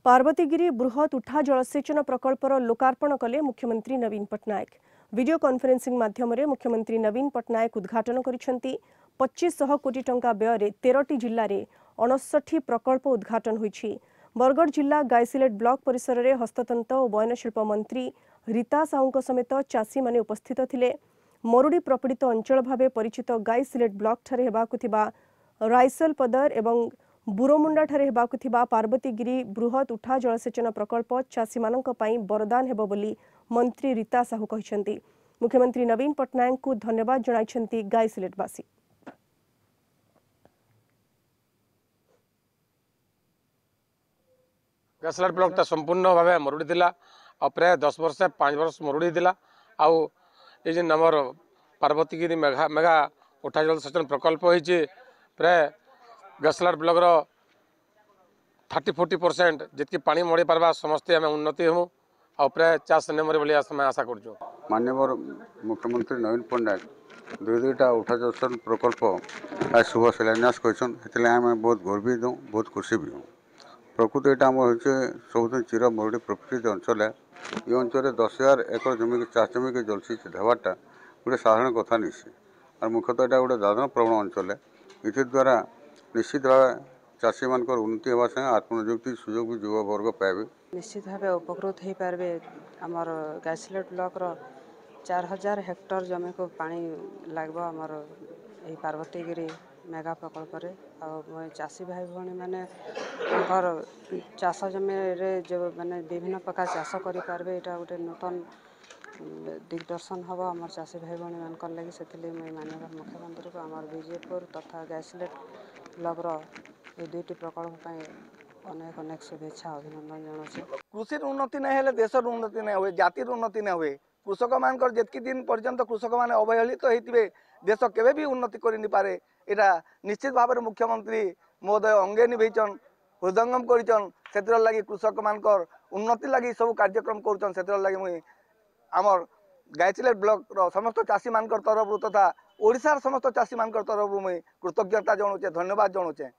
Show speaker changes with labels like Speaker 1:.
Speaker 1: पार्वतीगिरी बृहत उठा जलसेचन प्रकल्पर लोकार्पण कले मुख्यमंत्री नवीन पट्टनायक। वीडियो कॉन्फ्रेंसिंग माध्यम मुख्यमंत्री नवीन पट्टनायक उद्घाटन करिसेंती। 2500 कोटी टंका व्यय 13टी जिल्ला रे 59 प्रकल्प उद्घाटन होईछि। बरगढ़ जिला गायसिलेट ब्लॉक परिसर में हस्ततंत्र और बयनशिल्प मंत्री रीता साहू समेत चाषी माने उपस्थित थिले। मरुड़ी प्रपीड़ित अंचल भाव परिचित गायसिलेट ब्लॉक ठारे हेबाकु थिबा राइसल पदर एवं बुरोमुंडा ठारे हेबाकु थिबा पार्वतीगिरी बृहत उठा जलसेचन प्रकल्प चाषी मानक पई वरदान हेबो बोली मंत्री रीता साहू कहिसेंती। मुख्यमंत्री नवीन पट्टनायक को धन्यवाद जणाइछंती गायसिलेटवासी।
Speaker 2: गायसिलेट ब्लॉक संपूर्ण भाव मरुड़ी थिला और प्राय 10 वर्ष 5 वर्ष मरुड़ी थिला आउ ये जे नंबर पार्वतीगिरी मेगा मेगा उठा जलसेचन प्रकल्प होइछि। प्राय गायसिलेट ब्लॉक रो 30-40% जितकी पानी मड़ी पारबा समस्ते आम उन्नति हूँ और प्राय चाष नेमरे बोली आशा कर।
Speaker 3: माननीय मुख्यमंत्री नवीन पट्टनायक दुईटा उठा जलसेचन प्रकल्प आज शुभ शिलान्यास कर आम बहुत गर्वित हूँ, बहुत खुशी भी हूँ। प्रकृत यहाँ आम हो सब चिर मरुड़ी प्रकृति अंचल है। ये अंचल 10,000 एकड़ जमी की चाष जमी की जलसेचित होवाटा गोटे साधारण कथा नहीं और मुख्यतः यहाँ गोटे दादन प्रवण अंचल है। द्वारा निश्चित भाव चाषी मान उन्नति होगा संगे आत्मनियुक्ति सुजोग भी युवा वर्ग पाइबे।
Speaker 4: निश्चित भाव उपकृत हो पारे। आमर गायसिलेट ब्लॉक 4000 हेक्टर जमी को पानी लगे आमर यही पार्वतीगिरी मेगा प्रकल्प रे। चाषी भाई भौणी मैंने चाष जमी रे जो मैंने विभिन्न प्रकार चाष करें यहाँ गोटे नूतन दिग्दर्शन हम आम चाषी भाई भौणी मान लगी से माननीय मुख्यमंत्री को आम विजयपुर तथा गायसिलेट ब्लॉक ये दुईटी प्रकल्प अनेक अनेक शुभेच्छा अभिनंदन जनाऊँ।
Speaker 5: कृषि उन्नति नहीं हेले देशर उन्नति नहीं हुए, जातिर उन्नति नहीं हुए। कृषक मान जितकी दिन पर्यंत कृषक मैंने अवहेलित होते देश केवे भी उन्नति कर नहीं पारे। यहाँ निश्चित भाव में मुख्यमंत्री महोदय अंगे निभेचन हृदयंगम कर लगी कृषक मान उन्नति लगी सब कार्यक्रम कर लगी मुई आमर गायसिलेट ब्लॉक समस्त चाषी मान तरफ तथा ओडिशार समस्त चाषी मान तरफ मुई कृतज्ञता जनाऊे, धन्यवाद जनाऊे।